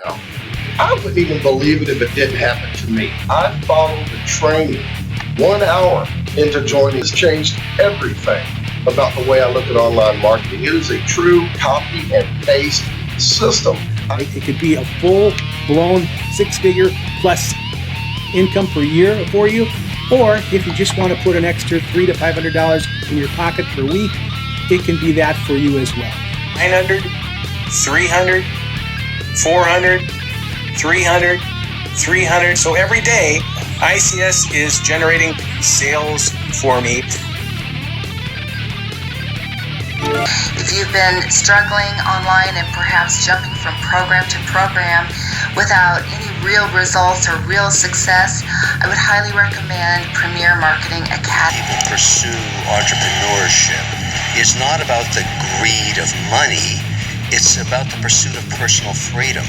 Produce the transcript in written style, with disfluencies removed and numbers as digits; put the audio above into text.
now. I wouldn't even believe it if it didn't happen to me. I followed the training. 1 hour into joining has changed everything about the way I look at online marketing. It is a true copy and paste system. It could be a full-blown six-figure plus income per year for you, or if you just want to put an extra $300 to $500 in your pocket per week, it can be that for you as well. 900, 300, 400, 300, 300. So every day, ICS is generating sales for me. If you've been struggling online and perhaps jumping from program to program without any real results or real success, I would highly recommend Premier Marketing Academy. People pursue entrepreneurship. It's not about the greed of money. It's about the pursuit of personal freedom.